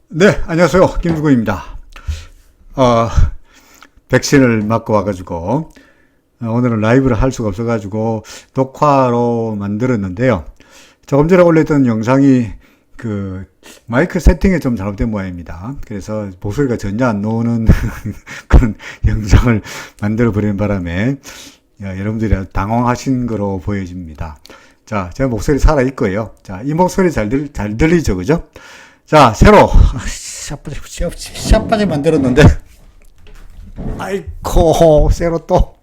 네, 안녕하세요. 김주구입니다. 어, 백신을 맞고 와가지고, 오늘은 라이브를 할 수가 없어가지고, 녹화로 만들었는데요. 조금 전에 올렸던 영상이, 마이크 세팅이 좀 잘못된 모양입니다. 그래서 목소리가 전혀 안 나오는 그런 영상을 만들어버리는 바람에, 여러분들이 당황하신 거로 보여집니다. 자, 제 목소리 살아있고요. 자, 이 목소리 잘 들리죠? 그죠? 자, 새로 샷바지 만들었는데, 아이코, 새로 또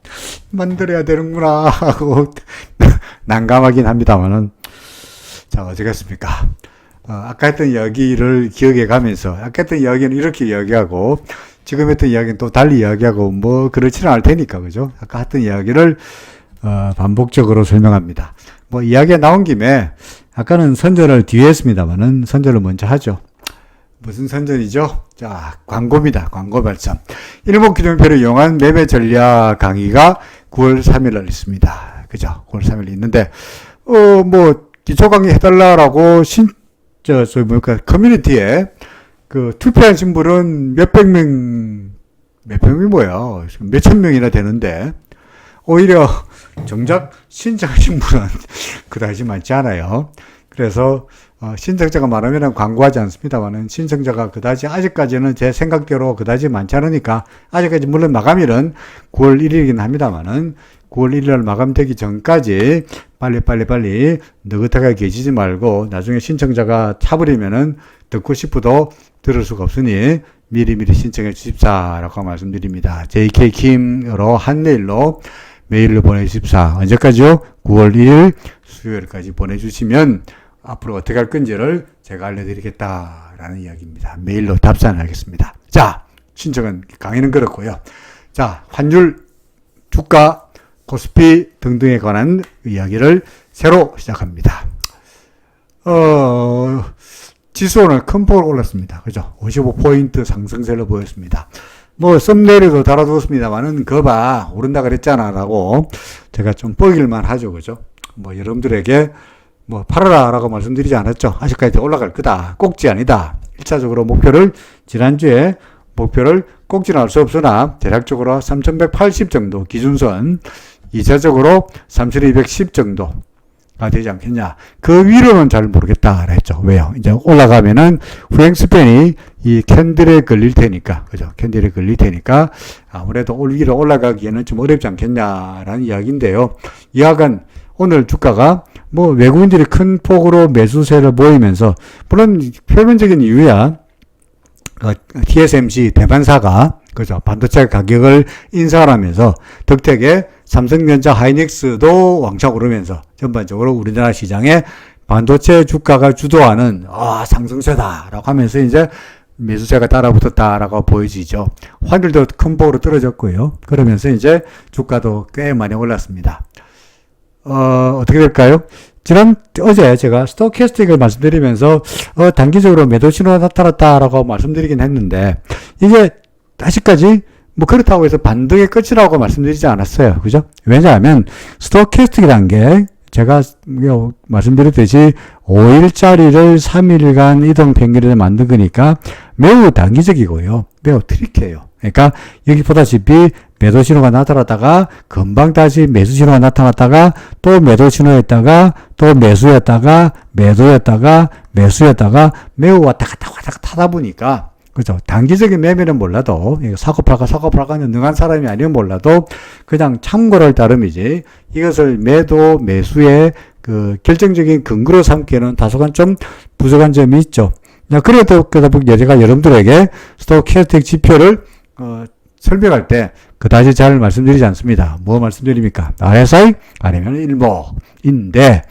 만들어야 되는구나 하고 난감하긴 합니다만은, 자, 어쩌겠습니까? 아까 했던 이야기를 기억해 가면서, 아까 했던 이야기는 이렇게 이야기하고, 지금 했던 이야기는 또 달리 이야기하고, 뭐 그렇지는 않을 테니까, 그죠? 아까 했던 이야기를 반복적으로 설명합니다. 뭐 이야기가 나온 김에 아까는 선전을 뒤에 했습니다만은 선전을 먼저 하죠. 무슨 선전이죠? 자, 광고입니다. 광고 발전. 일목기준표를 이용한 매매 전략 강의가 9월 3일 날 있습니다. 그죠? 9월 3일 있는데, 뭐, 기초 강의 해달라라고 커뮤니티에 투표하신 분은 몇백 명이 뭐야? 몇천 명이나 되는데, 오히려 정작 신청하신 분은 그다지 많지 않아요. 그래서 신청자가 많으면 광고하지 않습니다만은 신청자가 그다지 아직까지는 제 생각대로 그다지 많지 않으니까 아직까지 물론 마감일은 9월 1일이긴 합니다만은 9월 1일 마감되기 전까지 빨리 느긋하게 계시지 말고 나중에 신청자가 차버리면은 듣고 싶어도 들을 수가 없으니 미리 신청해 주십사라고 말씀드립니다. JK킴으로 한메일로 메일로 보내주십사. 언제까지요? 9월 1일 수요일까지 보내주시면 앞으로 어떻게 할 건지를 제가 알려드리겠다라는 이야기입니다. 메일로 답변하겠습니다. 자, 신청은 강의는 그렇고요. 자, 환율, 주가, 코스피 등등에 관한 이야기를 새로 시작합니다. 지수 오늘 큰 폭으로 올랐습니다. 그죠? 55포인트 상승세를 보였습니다. 뭐 썸네일에도 달아두었습니다만은 거봐 오른다 그랬잖아 라고 제가 좀 뻐길만 하죠. 그죠? 뭐 여러분들에게 뭐 팔아라 라고 말씀드리지 않았죠. 아직까지 올라갈 거다. 꼭지 아니다. 1차적으로 지난주에 목표를 꼭지는 알 수 없으나 대략적으로 3180 정도 기준선, 2차적으로 3210 정도가 되지 않겠냐. 그 위로는 잘 모르겠다 했죠. 왜요? 이제 올라가면은 후행 스팬이 이 캔들에 걸릴 테니까, 그죠? 캔들에 걸릴 테니까 아무래도 위로 올라가기에는 좀 어렵지 않겠냐라는 이야기인데요. 이하간 오늘 주가가 뭐 외국인들이 큰 폭으로 매수세를 보이면서 물론 표면적인 이유야 TSMC 대만사가 그죠 반도체 가격을 인상을 하면서 덕택에 삼성전자 하이닉스도 왕창 오르면서 전반적으로 우리나라 시장에 반도체 주가가 주도하는 상승세다라고 하면서 이제 매수세가 따라붙었다라고 보여지죠. 환율도 큰 폭으로 떨어졌고요. 그러면서 이제 주가도 꽤 많이 올랐습니다. 어떻게 될까요? 어제 제가 스토캐스틱을 말씀드리면서, 단기적으로 매도 신호가 나타났다라고 말씀드리긴 했는데, 이게 아직까지 뭐 그렇다고 해서 반등의 끝이라고 말씀드리지 않았어요. 그죠? 왜냐하면, 스토캐스틱이란 게 제가 말씀드렸듯이 5일짜리를 3일간 이동 평균을 만든 거니까 매우 단기적이고요. 매우 트리키해요. 그러니까 여기 보다시피 매도 신호가 나타났다가 금방 다시 매수 신호가 나타났다가 또 매도 신호였다가 또 매수였다가 매도였다가 매수였다가 매우 왔다 갔다 하다 보니까 그죠. 단기적인 매매는 몰라도 사고팔아가 능한 사람이 아니면 몰라도 그냥 참고를 따름이지 이것을 매수의 결정적인 근거로 삼기에는 다소간 좀 부족한 점이 있죠. 그래도 제가 여러분들에게 스토캐스틱 지표를 설명할 때 그다지 잘 말씀드리지 않습니다. 뭐 말씀드립니까? RSI 아니면 일목인데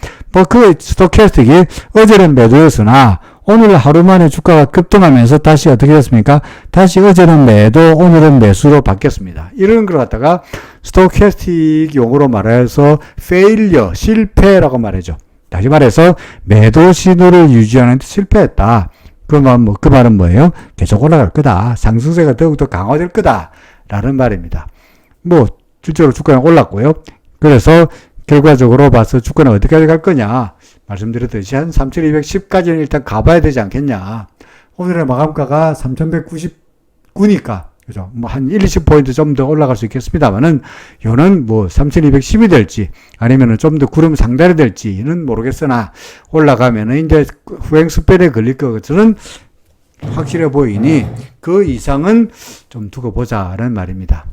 스토캐스틱이 어제는 매도였으나 오늘 하루 만에 주가가 급등하면서 다시 어떻게 됐습니까? 다시 어제는 매도, 오늘은 매수로 바뀌었습니다. 이런 걸 갖다가 스토캐스틱 용어로 말해서 failure, 실패라고 말하죠. 다시 말해서 매도 신호를 유지하는 데 실패했다. 그 말은 뭐예요? 계속 올라갈 거다. 상승세가 더욱더 강화될 거다. 라는 말입니다. 실제로 주가는 올랐고요. 그래서 결과적으로 봐서 주가는 어디까지 갈 거냐. 말씀드렸듯이 한 3210까지는 일단 가봐야 되지 않겠냐. 오늘의 마감가가 3,199니까, 그죠? 뭐 한 1, 20포인트 좀 더 올라갈 수 있겠습니다만은, 요는 뭐 3,210이 될지, 아니면은 좀 더 구름 상단이 될지는 모르겠으나, 올라가면은 이제 후행 스펠에 걸릴 것은 확실해 보이니, 그 이상은 좀 두고 보자라는 말입니다.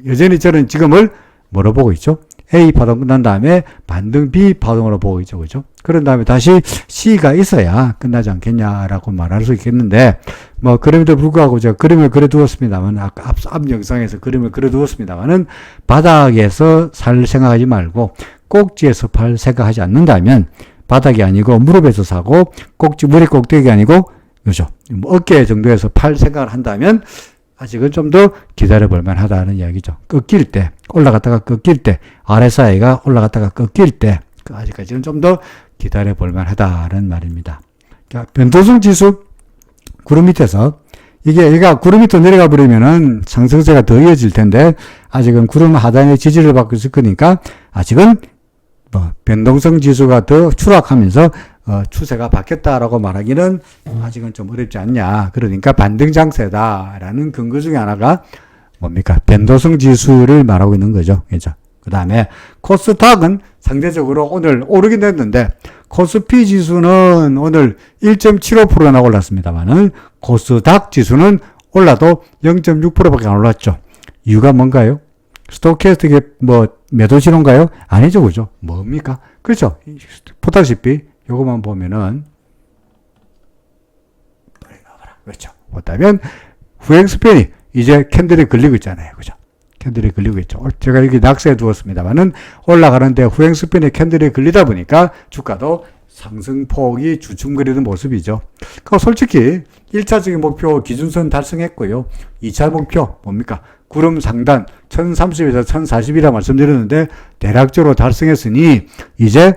여전히 저는 지금을 뭐로 보고 있죠? A 파동 끝난 다음에 반등 B 파동으로 보고 있죠. 그죠? 그런 다음에 다시 C가 있어야 끝나지 않겠냐라고 말할 수 있겠는데, 뭐, 그럼에도 불구하고 제가 그림을 그려두었습니다만, 아까 앞 영상에서 그림을 그려두었습니다만은, 바닥에서 살 생각하지 말고, 꼭지에서 팔 생각하지 않는다면, 바닥이 아니고, 무릎에서 사고, 머리 꼭대기 아니고, 그죠? 뭐 어깨 정도에서 팔 생각을 한다면, 아직은 좀 더 기다려 볼 만하다는 이야기죠. 꺾일 때, 올라갔다가 꺾일 때, RSI가 올라갔다가 꺾일 때, 아직까지는 좀 더 기다려 볼 만하다는 말입니다. 그러니까 변동성 지수, 구름 밑에서, 얘가 구름 밑으로 내려가 버리면은 상승세가 더 이어질 텐데, 아직은 구름 하단에 지지를 받고 있을 거니까, 아직은 뭐 변동성 지수가 더 추락하면서 추세가 바뀌었다라고 말하기는 아직은 좀 어렵지 않냐. 그러니까 반등 장세다라는 근거 중에 하나가 뭡니까? 변동성 지수를 말하고 있는 거죠. 그죠? 그 다음에 코스닥은 상대적으로 오늘 오르긴 했는데, 코스피 지수는 오늘 1.75%나 올랐습니다만은 코스닥 지수는 올라도 0.6%밖에 안 올랐죠. 이유가 뭔가요? 스토캐스틱의 뭐 매도 신호인가요? 아니죠, 그죠? 뭡니까? 그렇죠. 보다시피 요것만 보면은 그렇죠. 보다면 후행 스팬이 이제 캔들이 걸리고 있잖아요, 그죠? 캔들이 걸리고 있죠. 제가 여기 낙서해 두었습니다만은 올라가는데 후행 스팬에 캔들이 걸리다 보니까 주가도 상승폭이 주춤거리는 모습이죠. 그 솔직히 1차적인 목표 기준선 달성했고요. 2차 목표 뭡니까? 구름 상단 1030에서 1040이라 말씀드렸는데 대략적으로 달성했으니 이제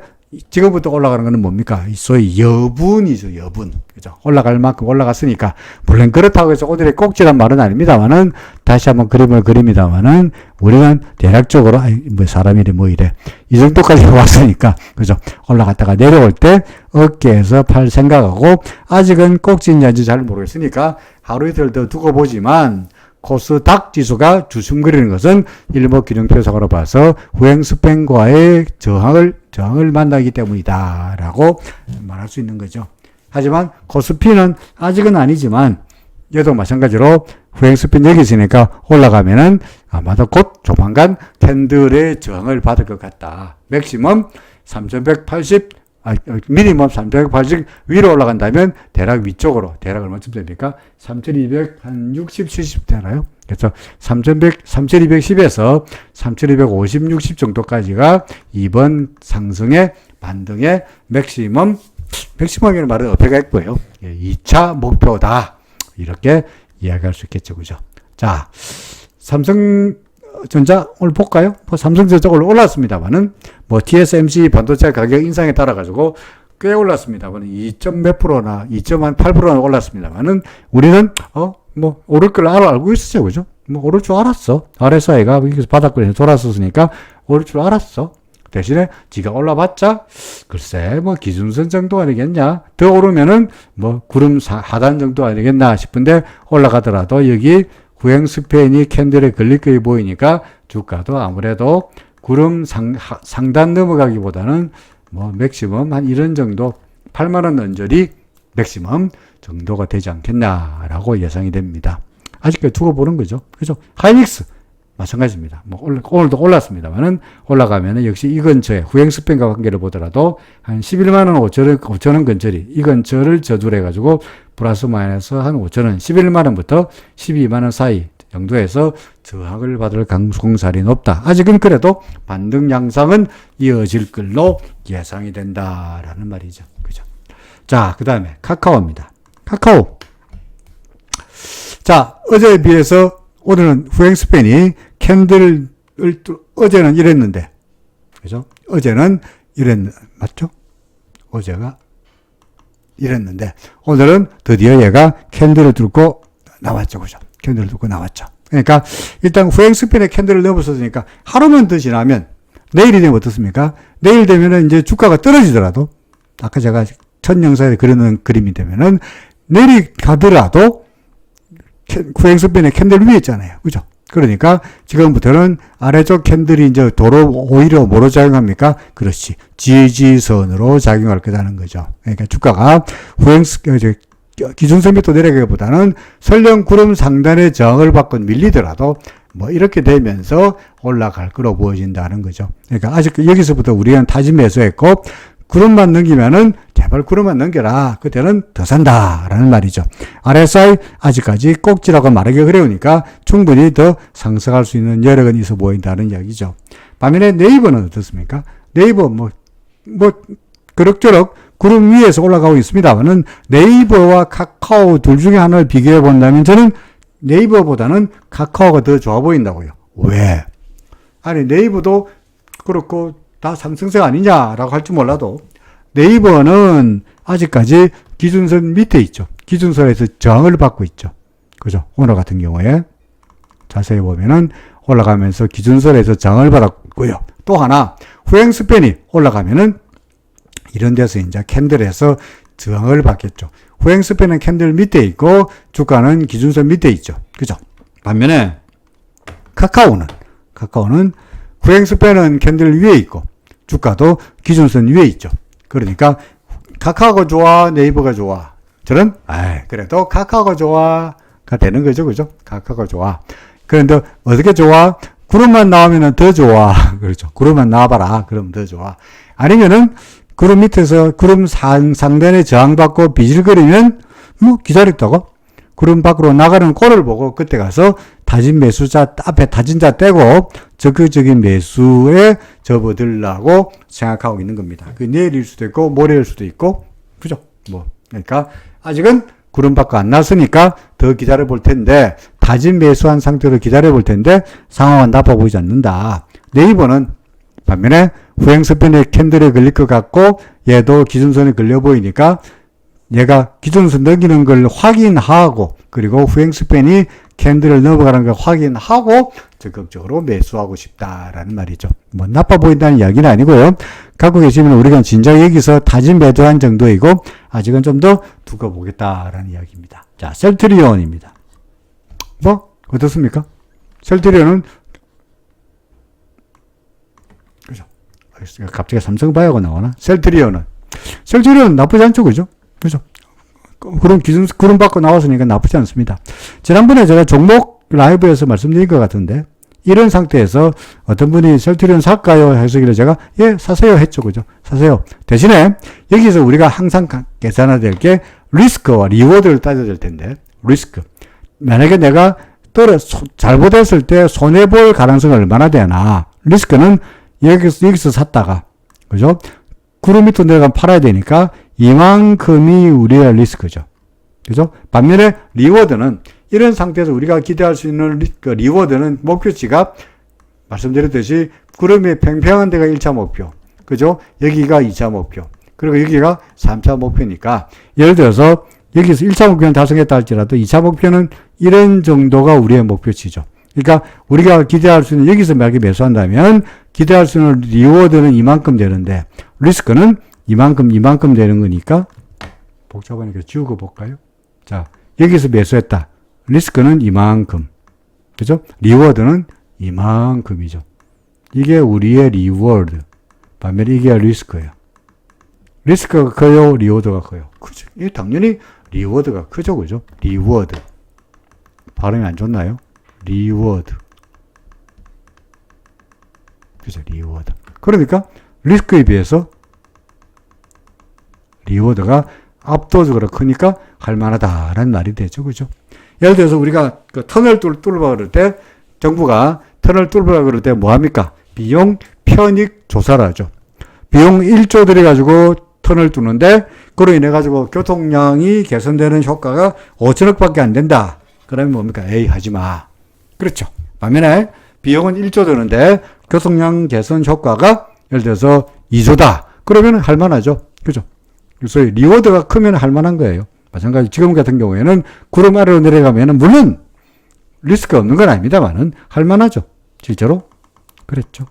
지금부터 올라가는 거는 뭡니까? 소위 여분이죠, 여분. 그죠? 올라갈 만큼 올라갔으니까. 물론 그렇다고 해서 오늘의 꼭지란 말은 아닙니다만은, 다시 한번 그림을 그립니다만은, 우리는 대략적으로, 뭐 사람 일이 뭐 이래. 이 정도까지 왔으니까, 그죠? 올라갔다가 내려올 때, 어깨에서 팔 생각하고, 아직은 꼭지인지 잘 모르겠으니까, 하루 이틀 더 두고 보지만, 코스닥 지수가 주춤거리는 것은 일목균형표상으로 봐서 후행 스팬과의 저항을 만나기 때문이다라고 말할 수 있는 거죠. 하지만 코스피는 아직은 아니지만 얘도 마찬가지로 후행 스팬 여기 있으니까 올라가면은 아마도 곧 조만간 캔들의 저항을 받을 것 같다. 맥시멈 3180 미니멈 380 위로 올라간다면 대략 위쪽으로, 대략 얼마쯤 됩니까? 3260, 70 되나요? 그래서 3210에서 3250, 60 정도까지가 이번 상승의 반등의 맥시멈이라는 말은 어폐가 있고요. 2차 목표다. 이렇게 이야기할 수 있겠죠. 그죠? 자, 삼성전자 오늘 볼까요? 삼성전자 오늘 올랐습니다만은 뭐 TSMC 반도체 가격 인상에 따라 가지고 꽤 올랐습니다만은 2몇 프로나 2.8%나 올랐습니다만은 우리는 뭐 오를 걸 알고 있었죠, 그죠? 뭐 오를 줄 알았어. RSI가 여기서 바닥권에서 돌았었으니까 오를 줄 알았어. 대신에 지가 올라봤자 글쎄 뭐 기준선 정도 아니겠냐. 더 오르면은 뭐 구름 하단 정도 아니겠나 싶은데 올라가더라도 여기 후행 스팬이 캔들에 걸릴 거에 보이니까 주가도 아무래도 구름 상단 넘어가기보다는 뭐 맥시멈 한 이런 정도 8만원 언저리 맥시멈 정도가 되지 않겠나라고 예상이 됩니다. 아직까지 두고 보는 거죠. 그죠? 하이닉스 마찬가지입니다. 뭐 오늘도 올랐습니다만은 올라가면은 역시 이 근처에 후행 스팬과 관계를 보더라도 한 11만원 5천원 근처리 이 근처를 저주를 해가지고 플러스 마이너스 한 5천원 11만원부터 12만원 사이 정도에서 저항을 받을 가능성이 높다. 아직은 그래도 반등 양상은 이어질 걸로 예상이 된다라는 말이죠. 그죠? 자, 그 다음에 카카오입니다. 카카오. 자, 어제에 비해서 오늘은 후행 스팬이 캔들을 어제는 이랬는데, 그죠? 어제는 맞죠? 어제가 이랬는데, 오늘은 드디어 얘가 캔들을 들고 나왔죠. 그죠? 캔들을 들고 나왔죠. 그러니까, 일단 후행 스팬에 캔들을 넘어섰으니까, 하루만 더 지나면, 내일이 되면 어떻습니까? 내일 되면은 이제 주가가 떨어지더라도, 아까 제가 첫 영상에 그리는 그림이 되면은, 내려가더라도 후행스팬의 캔들 위에 있잖아요. 그죠? 그러니까 지금부터는 아래쪽 캔들이 이제 도로 오히려 뭐로 작용합니까? 그렇지. 지지선으로 작용할 거다는 거죠. 그러니까 주가가 기준선 밑으로 내려가기보다는 설령 구름 상단의 저항을 받고 밀리더라도 뭐 이렇게 되면서 올라갈 거로 보여진다는 거죠. 그러니까 아직 여기서부터 우리는 타진 매수했고 구름만 넘기면은 제발 구름만 넘겨라. 그때는 더 산다라는 말이죠. RSI 아직까지 꼭지라고 말하기 어려우니까 충분히 더 상승할 수 있는 여력은 있어 보인다는 이야기죠. 반면에 네이버는 어떻습니까? 네이버 그럭저럭 구름 위에서 올라가고 있습니다만은 네이버와 카카오 둘 중에 하나를 비교해 본다면 저는 네이버보다는 카카오가 더 좋아 보인다고요. 왜? 아니 네이버도 그렇고 다 삼성생 아니냐라고 할지 몰라도 네이버는 아직까지 기준선 밑에 있죠. 기준선에서 저항을 받고 있죠. 그죠? 오늘 같은 경우에 자세히 보면은 올라가면서 기준선에서 저항을 받았고요. 또 하나 후행스팬이 올라가면은 이런 데서 이제 캔들에서 저항을 받겠죠. 후행스팬은 캔들 밑에 있고 주가는 기준선 밑에 있죠. 그죠? 반면에 카카오는 후행스팬은 캔들 위에 있고 주가도 기준선 위에 있죠. 그러니까 카카오가 좋아, 네이버가 좋아. 저는 그래도 카카오가 좋아가 되는 거죠. 그죠? 카카오가 좋아. 그런데 어떻게 좋아? 구름만 나오면 더 좋아. 그렇죠. 구름만 나와봐라. 그럼 더 좋아. 아니면은 구름 밑에서 구름 상단에 저항받고 비질거리면 기다렸다가 구름 밖으로 나가는 꼴을 보고 그때 가서 타진 매수자 앞에 타진자 떼고 적극적인 매수에 접어들라고 생각하고 있는 겁니다. 그 내일일 수도 있고 모레일 수도 있고 그죠? 그러니까 아직은 구름 밖으로 안 났으니까 더 기다려 볼 텐데 타진 매수한 상태로 기다려 볼 텐데 상황은 나빠 보이지 않는다. 네이버는 반면에 후행스팬의 캔들에 걸릴 것 같고 얘도 기준선에 걸려 보이니까 얘가 기준선 넘기는 걸 확인하고 그리고 후행스팬이 캔들을 넘어가는 걸 확인하고 적극적으로 매수하고 싶다라는 말이죠. 나빠 보인다는 이야기는 아니고요. 갖고 계시면 우리가 진작 여기서 타진 매도한 정도이고 아직은 좀 더 두고 보겠다라는 이야기입니다. 자, 셀트리온입니다. 어떻습니까? 셀트리온은 그죠? 갑자기 삼성바이오가 나오나? 셀트리온은 나쁘지 않죠, 그죠? 그죠? 그런 구름 밖으로 나왔으니까 나쁘지 않습니다. 지난번에 제가 종목 라이브에서 말씀드린 것 같은데, 이런 상태에서 어떤 분이 셀트리온 살까요? 해서길래 제가, 사세요 했죠. 그죠? 사세요. 대신에, 여기서 우리가 항상 계산해야 될 게, 리스크와 리워드를 따져야 될 텐데, 리스크. 만약에 내가 잘못했을 때 손해볼 가능성이 얼마나 되나? 리스크는 여기서 샀다가, 그죠? 구름 밑으로 내려가면 팔아야 되니까, 이만큼이 우리의 리스크죠. 그죠? 반면에 리워드는 이런 상태에서 우리가 기대할 수 있는 리워드는 목표치가 말씀드렸듯이 구름이 팽팽한 데가 1차 목표. 그죠? 여기가 2차 목표. 그리고 여기가 3차 목표니까 예를 들어서 여기서 1차 목표는 달성했다 할지라도 2차 목표는 이런 정도가 우리의 목표치죠. 그러니까 우리가 기대할 수 있는 여기서 만약에 매수한다면 기대할 수 있는 리워드는 이만큼 되는데 리스크는 이만큼 되는 거니까 복잡하니까 지우고 볼까요? 자, 여기서 매수했다. 리스크는 이만큼. 그죠? 리워드는 이만큼이죠. 이게 우리의 리워드. 반면에 이게 리스크예요. 리스크가 커요? 리워드가 커요? 그죠? 이게 당연히 리워드가 크죠, 그죠? 리워드. 발음이 안 좋나요? 리워드. 그죠? 리워드. 그러니까 리스크에 비해서 리워드가 압도적으로 크니까 할만하다라는 말이 되죠. 그죠? 예를 들어서 우리가 그 터널 뚫으려고 그럴 때 정부가 터널 뚫으려고 그럴 때 뭐 합니까? 비용 편익 조사를 하죠. 비용 1조 들여가지고 터널 뚫는데 그로 인해 가지고 교통량이 개선되는 효과가 5천억 밖에 안 된다. 그러면 뭡니까? 하지 마. 그렇죠. 반면에 비용은 1조 드는데 교통량 개선 효과가 예를 들어서 2조다. 그러면 할만하죠. 그죠? 그래서 리워드가 크면 할만한 거예요. 마찬가지 지금 같은 경우에는 구름 아래로 내려가면은 물론 리스크가 없는 건 아닙니다만은 할만하죠. 실제로 그랬죠.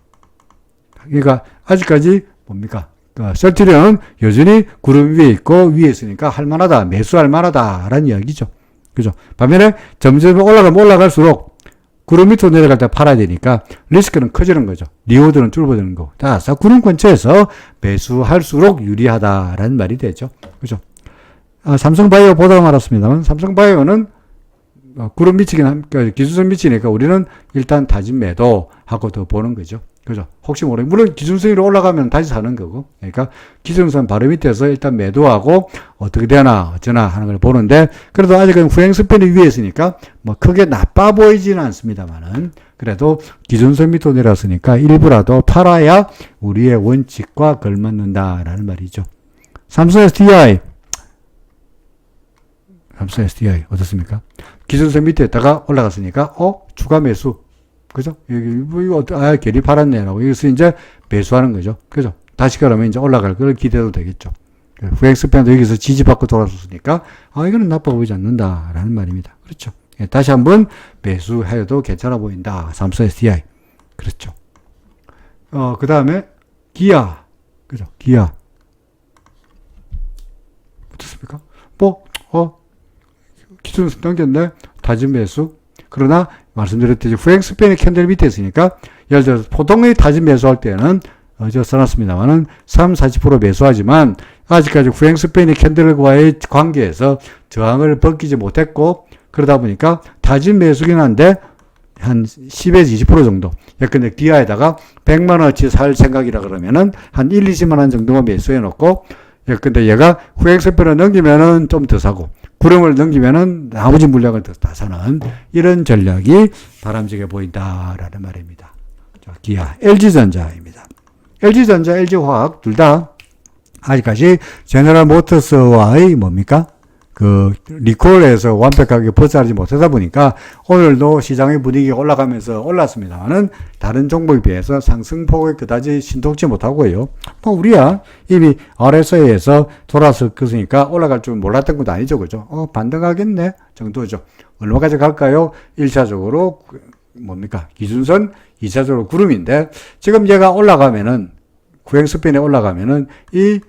그러니까 아직까지 뭡니까? 셀트리온은 여전히 구름 위에 있고 위에 있으니까 할만하다, 매수할 만하다라는 이야기죠. 그죠? 반면에 점점 올라가면 올라갈수록 구름 밑으로 내려갈 때 팔아야 되니까 리스크는 커지는 거죠. 리워드는 줄어드는 거고. 따라서 구름 근처에서 매수할수록 유리하다라는 말이 되죠. 그죠? 삼성바이오 보다가 말았습니다만 삼성바이오는 구름 미치긴 기준선 미치니까 우리는 일단 다진 매도하고 더 보는 거죠. 그죠? 혹시 모르겠 물론 기준선으로 올라가면 다시 사는 거고. 그러니까 기준선 바로 밑에서 일단 매도하고 어떻게 되나 어쩌나 하는 걸 보는데 그래도 아직은 후행 스팬이 위에 있으니까 뭐 크게 나빠 보이지는 않습니다만은 그래도 기준선 밑으로 내려왔으니까 일부라도 팔아야 우리의 원칙과 걸맞는다라는 말이죠. 삼성 SDI 어떻습니까? 기준선 밑에다가 올라갔으니까 추가 매수. 그죠? 이거 괜히 팔았네라고. 여기서 이제 매수하는 거죠. 그죠? 다시 그러면 이제 올라갈 걸 기대도 되겠죠. 후행 스팬도 여기서 지지받고 돌아섰으니까, 이거는 나빠 보이지 않는다라는 말입니다. 그렇죠? 다시 한번 매수해도 괜찮아 보인다. 삼성 SDI. 그렇죠. 그 다음에, 기아. 그죠? 기아. 어떻습니까? 기준선 넘겼네. 다진 매수. 그러나 말씀드렸듯이 후행 스팬이 캔들 밑에 있으니까 예를 들어서 보통의 다진 매수할 때는 제가 써놨습니다만은 30-40% 매수하지만 아직까지 후행 스팬이 캔들과의 관계에서 저항을 벗기지 못했고 그러다 보니까 다진 매수긴 한데 한 10에서 20% 정도. 예컨대 기아에다가 100만원어치 살 생각이라 그러면은 한 1, 20만원 정도만 매수해 놓고 예컨대 얘가 후행 스팬을 넘기면은 좀 더 사고 구름을 넘기면은 나머지 물량을 다 사는 이런 전략이 바람직해 보인다라는 말입니다. 자, 기아, LG전자입니다. LG전자, LG화학 둘 다 아직까지 제너럴 모터스와의 뭡니까? 리콜에서 완벽하게 벗어나지 못하다 보니까 오늘도 시장의 분위기가 올라가면서 올랐습니다만은 다른 종목에 비해서 상승폭을 그다지 신속지 못하고요. 우리야 이미 RSI에서 돌아섰으니까 올라갈 줄 몰랐던 것도 아니죠. 그죠? 반등하겠네 정도죠. 얼마까지 갈까요? 1차적으로 뭡니까? 기준선, 2차적으로 구름인데 지금 얘가 올라가면은 구행 스핀에 올라가면은 이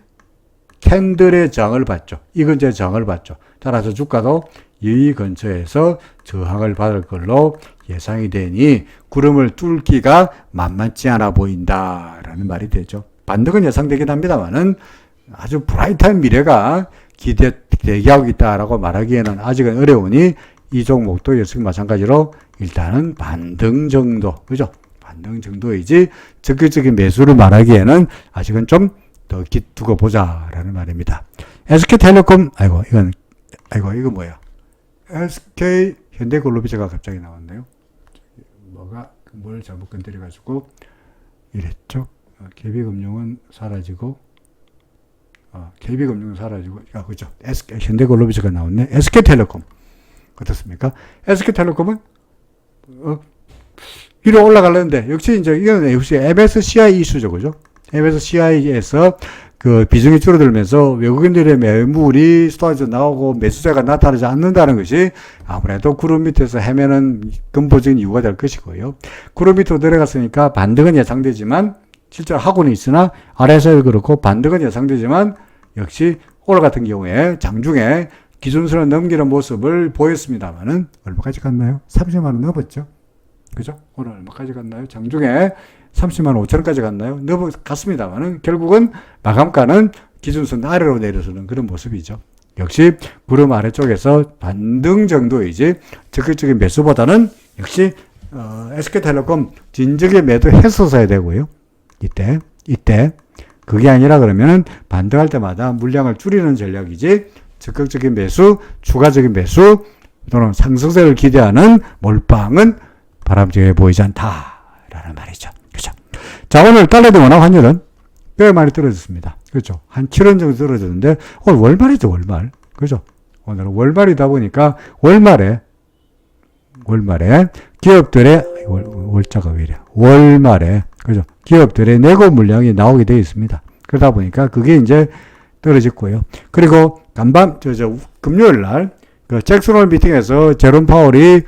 캔들의 저항을 받죠. 이 근처에 저항을 받죠. 따라서 주가도 이 근처에서 저항을 받을 걸로 예상이 되니 구름을 뚫기가 만만치 않아 보인다라는 말이 되죠. 반등은 예상되긴 합니다만은 아주 브라이트한 미래가 대기하고 있다라고 말하기에는 아직은 어려우니 이 종목도 역시 마찬가지로 일단은 반등 정도, 그죠? 반등 정도이지 적극적인 매수를 말하기에는 아직은 좀 더 두고 보자라는 말입니다. SK텔레콤, 이거 뭐야? SK 현대글로비스가 갑자기 나왔네요. 뭘 잘못 건드려가지고 이랬죠. KB금융은 사라지고, 그죠? SK 현대글로비스가 나왔네. SK텔레콤 어떻습니까? SK텔레콤은 위로 올라가려는데 역시 이제 이건 역시 MSCI 이슈죠, 그죠? MSCI에서 비중이 줄어들면서 외국인들의 매물이 쏟아져 나오고 매수세가 나타나지 않는다는 것이 아무래도 구름 밑에서 헤매는 근본적인 이유가 될 것이고요. 구름 밑으로 내려갔으니까 반등은 예상되지만 실제로 하고는 있으나 RSI도 그렇고 반등은 예상되지만 역시 오늘 같은 경우에 장중에 기준선을 넘기는 모습을 보였습니다만은 얼마까지 갔나요? 30만 원 넘었죠. 그죠? 오늘 얼마까지 갔나요? 장중에 30만 5천원까지 갔나요? 갔습니다만은 결국은 마감가는 기준선 아래로 내려서는 그런 모습이죠. 역시 구름 아래쪽에서 반등 정도이지 적극적인 매수보다는 역시 SK텔레콤 진적에 매도했었어야 되고요. 이때 그게 아니라 그러면은 반등할 때마다 물량을 줄이는 전략이지 적극적인 매수, 추가적인 매수 또는 상승세를 기대하는 몰빵은 바람직해 보이지 않다라는 말이죠. 그죠? 자, 오늘 달러대 원화 환율은 꽤 많이 떨어졌습니다. 그렇죠? 한 7원 정도 떨어졌는데 오늘 월말이죠, 월말. 그죠? 오늘은 월말이다 보니까 월말에 기업들의 월자가 왜 이래? 월말에 그죠? 기업들의 내고 물량이 나오게 되어 있습니다. 그러다 보니까 그게 이제 떨어졌고요. 그리고 금요일 날 잭슨홀 미팅에서 제롬 파월이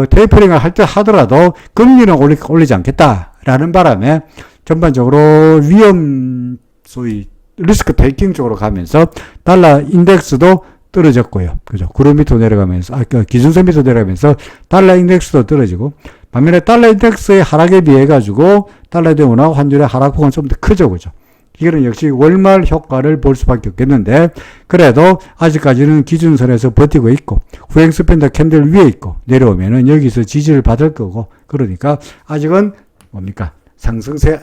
테이퍼링을 하더라도 금리는 올리지 않겠다라는 바람에 전반적으로 위험성 소위 리스크 테이킹 쪽으로 가면서 달러 인덱스도 떨어졌고요. 그죠? 구름 밑으로 내려가면서, 기준선 밑으로 내려가면서 달러 인덱스도 떨어지고, 반면에 달러 인덱스의 하락에 비해 가지고 달러 대 원화 환율의 하락폭은 좀 더 크죠. 그죠? 이거는 역시 월말 효과를 볼 수밖에 없겠는데, 그래도 아직까지는 기준선에서 버티고 있고, 후행 스펜더 캔들 위에 있고, 내려오면은 여기서 지지를 받을 거고, 그러니까 아직은 뭡니까? 상승세,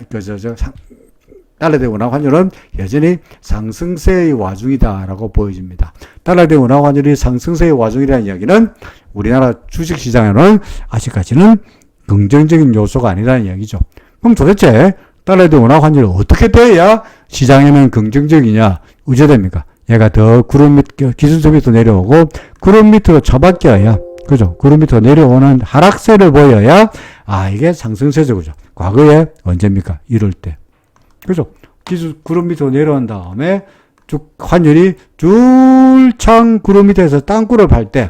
달러 대 원화 환율은 여전히 상승세의 와중이다라고 보여집니다. 달러 대 원화 환율이 상승세의 와중이라는 이야기는 우리나라 주식시장에는 아직까지는 긍정적인 요소가 아니라는 이야기죠. 그럼 도대체 달러 대 원화 환율이 어떻게 돼야 시장에는 긍정적이냐? 의제됩니까? 얘가 더 구름 밑, 기준선 밑으로 내려오고 구름 밑으로 처박혀야, 그죠? 구름 밑으로 내려오는 하락세를 보여야, 이게 상승세죠. 그죠? 과거에 언제입니까? 이럴 때. 그죠? 구름 밑으로 내려온 다음에 환율이 줄창 구름 밑에서 땅굴을 팔 때,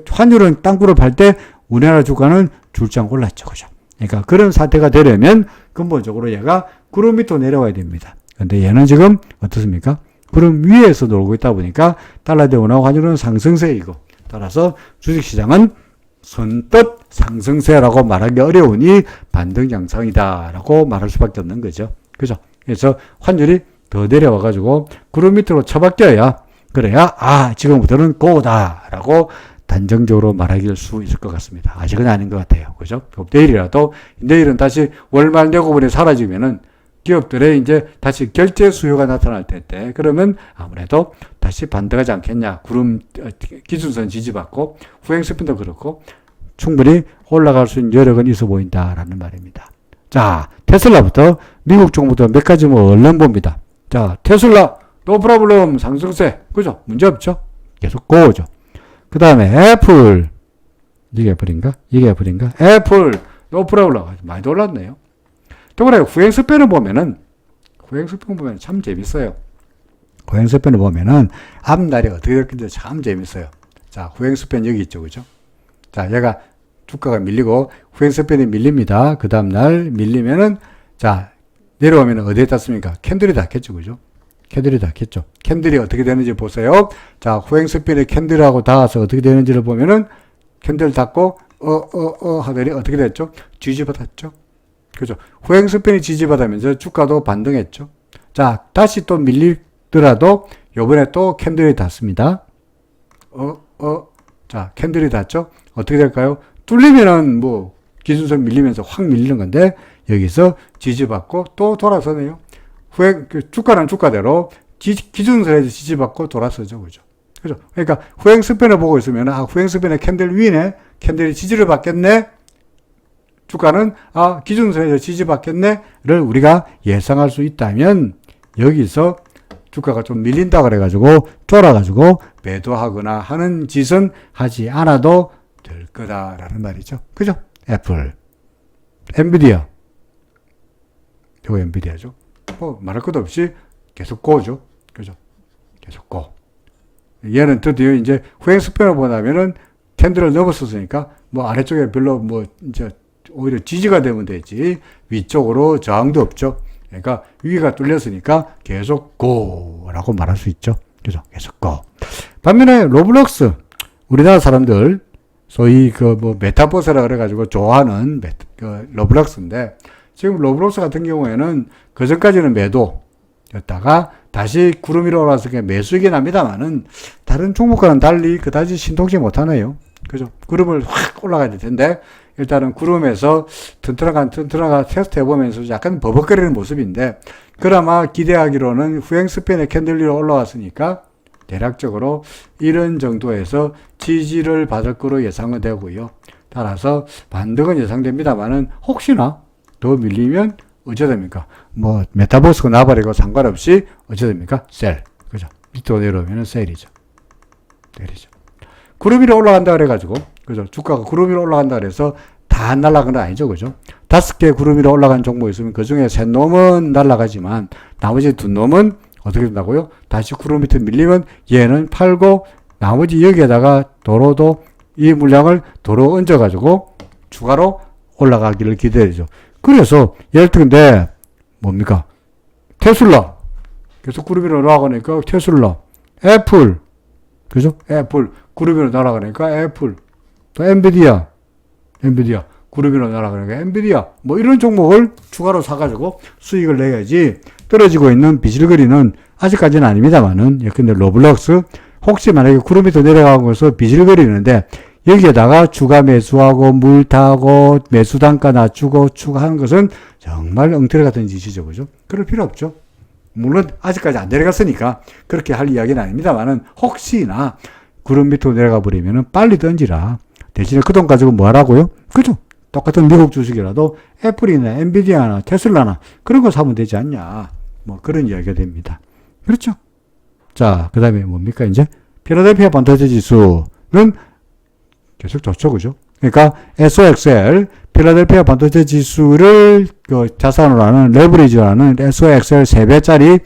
환율은 땅굴을 팔 때 우리나라 주가는 줄창 올랐죠. 그죠? 그러니까 그런 사태가 되려면 근본적으로 얘가 구름 밑으로 내려와야 됩니다. 근데 얘는 지금 어떻습니까? 구름 위에서 놀고 있다 보니까 달러 대 원화 환율은 상승세이고, 따라서 주식시장은 선뜻 상승세라고 말하기 어려우니 반등 양상이다라고 말할 수밖에 없는 거죠. 그죠? 그래서 환율이 더 내려와가지고 구름 밑으로 처박혀야, 그래야 지금부터는 고다라고 단정적으로 말하길 수 있을 것 같습니다. 아직은 아닌 것 같아요. 그죠? 내일은 다시 월말 내고분이 사라지면은 기업들의 이제 다시 결제 수요가 나타날 텐데, 그러면 아무래도 다시 반등하지 않겠냐. 기준선 지지받고, 후행 스핀도 그렇고, 충분히 올라갈 수 있는 여력은 있어 보인다라는 말입니다. 자, 테슬라부터, 미국 정부부터 몇 가지 얼른 봅니다. 자, 테슬라, 노 프로블럼 상승세. 그죠? 문제 없죠? 계속 고죠. 그 다음에 애플. 이게 애플인가? 애플, 노 프로블럼. 많이 올랐네요. 또 그래, 후행스팬을 보면은 참 재밌어요. 후행스팬을 보면은 앞날이 어떻게 될 건지 참 재밌어요. 자, 후행스팬 여기 있죠. 그죠? 자, 얘가 주가가 밀리고 후행스팬이 밀립니다. 그 다음날 밀리면은, 자, 내려오면은 어디에 닿습니까? 캔들이 닿겠죠. 그죠? 캔들이 어떻게 되는지 보세요. 자, 후행스팬이 캔들하고 닿아서 어떻게 되는지를 보면은 캔들 닿고, 하더니 어떻게 됐죠? 뒤집어졌죠. 그죠? 후행스팬이 지지받으면서 주가도 반등했죠. 자, 다시 또 밀리더라도 요번에 또 캔들이 닿습니다. 자, 캔들이 닿죠? 어떻게 될까요? 뚫리면은 기준선 밀리면서 확 밀리는 건데, 여기서 지지받고 또 돌아서네요. 주가는 주가대로 기준선에서 지지받고 돌아서죠. 그죠? 그러니까 후행스팬을 보고 있으면, 후행스팬의 캔들 위네, 캔들이 지지를 받겠네? 주가는 기준선에서 지지받겠네를 우리가 예상할 수 있다면, 여기서 주가가 좀 밀린다 그래가지고 쫄아가지고 매도하거나 하는 짓은 하지 않아도 될 거다라는 말이죠. 그죠? 애플, 엔비디아, 이거 엔비디아죠. 말할 것도 없이 계속 고죠. 그죠? 계속 고. 얘는 드디어 이제 후행스팬을 보다면은 캔들을 넘었었으니까 아래쪽에 별로 이제 오히려 지지가 되면 되지, 위쪽으로 저항도 없죠. 그러니까 위가 뚫렸으니까 계속 고라고 말할 수 있죠. 그죠? 계속 고. 반면에 로블록스, 우리나라 사람들 소위 메타버스라 그래가지고 좋아하는 로블록스인데, 지금 로블록스 같은 경우에는 그 전까지는 매도였다가 다시 구름 위로 올라와서 매수익이 납니다만은 다른 종목과는 달리 그다지 신통치 못하네요. 그죠? 구름을 확 올라가야 될 텐데, 일단은 구름에서 튼튼하가 테스트 해보면서 약간 버벅거리는 모습인데, 그나마 기대하기로는 후행스팬의 캔들 위로 올라왔으니까 대략적으로 이런 정도에서 지지를 받을 거로 예상은 되고요. 따라서 반등은 예상됩니다만은 혹시나 더 밀리면 어찌 됩니까? 메타버스가 나버리고 상관없이 어찌 됩니까? 셀. 그죠? 밑으로 내려오면 셀이죠. 내리죠. 구름 위로 올라간다 그래가지고, 그죠? 주가가 구름 위로 올라간다 그래서 다 날아간 건 아니죠. 그죠? 5개 구름 위로 올라간 종목이 있으면 그 중에 3놈은 날아가지만 나머지 2놈은 어떻게 된다고요? 다시 구름 밑에 밀리면 얘는 팔고 나머지 여기에다가 이 물량을 도로 얹어가지고 추가로 올라가기를 기대해야죠. 그래서 예를 들는데 뭡니까? 테슬라. 계속 그룹으로 나가니까 테슬라. 애플. 그죠? 애플. 그룹으로 날아가니까 애플. 또 엔비디아. 그룹으로 날아가니까 엔비디아. 뭐 이런 종목을 추가로 사가지고 수익을 내야지 떨어지고 있는 비질거리는 아직까지는 아닙니다만은 근데 로블록스 혹시 만약에 그룹이 더 내려가고서 비질거리는데 여기에다가 추가 매수하고 물 타고 매수 단가 낮추고 추가하는 것은 정말 엉터리 같은 짓이죠. 그죠? 그럴 필요 없죠. 물론 아직까지 안 내려갔으니까 그렇게 할 이야기는 아닙니다만은 혹시나 그룹 밑으로 내려가 버리면은 빨리 던지라. 대신에 그 돈 가지고 뭐 하라고요? 그죠? 똑같은 미국 주식이라도 애플이나 엔비디아나 테슬라나 그런 거 사면 되지 않냐. 뭐 그런 이야기가 됩니다. 그렇죠? 자, 그 다음에 뭡니까 이제? 필라델피아 반도체 지수는 계속 좋죠. 그죠? 그러니까 SOXL 필라델피아 반도체 지수를 그 자산으로 하는 레버리지로 하는 SOXL 3배짜리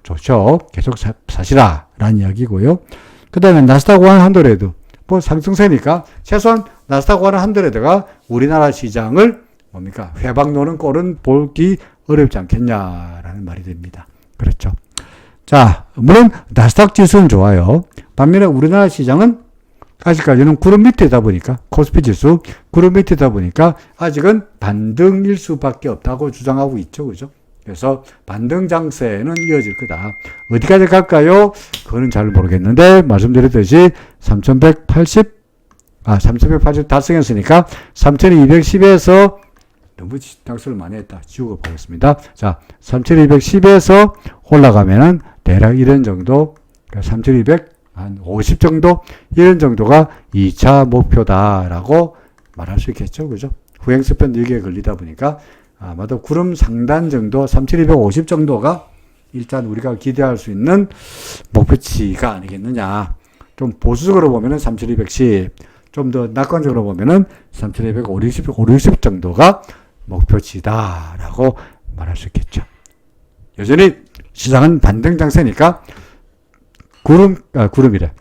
좋죠. 계속 사시라 라는 이야기고요. 그 다음에 나스닥 100 뭐 상승세니까 최소한 나스닥 100가 우리나라 시장을 뭡니까? 회방 노는 꼴은 보기 어렵지 않겠냐라는 말이 됩니다. 그렇죠. 자, 물론 나스닥 지수는 좋아요. 반면에 우리나라 시장은 아직까지는 구름 밑에다 보니까 코스피 지수 구름 밑에다 보니까 아직은 반등일 수밖에 없다고 주장하고 있죠. 그죠? 그래서 반등 장세는 이어질 거다. 어디까지 갈까요? 그거는 잘 모르겠는데 말씀드렸듯이 3180 달성했으니까 3210에서 너무 장수를 많이 했다. 지우고 보겠습니다. 자, 3210에서 올라가면은 대략 이런 정도 3200 한 50 정도 이런 정도가 2차 목표다라고 말할 수 있겠죠. 그죠? 후행 스팬도 여기에 걸리다 보니까 아마도 구름 상단 정도 3250 정도가 일단 우리가 기대할 수 있는 목표치가 아니겠느냐. 좀 보수적으로 보면은 3210, 좀 더 낙관적으로 보면은 3250 정도가 목표치다라고 말할 수 있겠죠. 여전히 시장은 반등 장세니까 구름이래.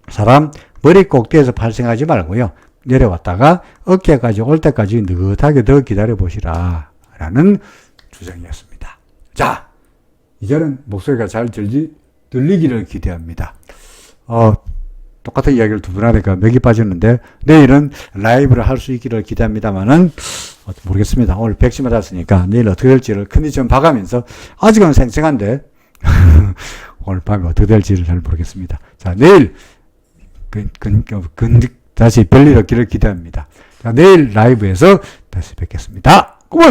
사람 머리 꼭대기에서 발생하지 말고요. 내려왔다가 어깨까지 올 때까지 느긋하게 더 기다려 보시라 라는 주장이었습니다. 자, 이제는 목소리가 잘 들리기를 기대합니다. 똑같은 이야기를 두 번 하니까 맥이 빠졌는데 내일은 라이브를 할 수 있기를 기대합니다만은 모르겠습니다. 오늘 백신 맞았으니까 내일 어떻게 될지를 컨디션 봐가면서 아직은 생생한데 오늘 밤에 어떻게 될지를 잘 모르겠습니다. 자, 내일 다시 별일 없기를 기대합니다. 자, 내일 라이브에서 다시 뵙겠습니다. 고맙습니다.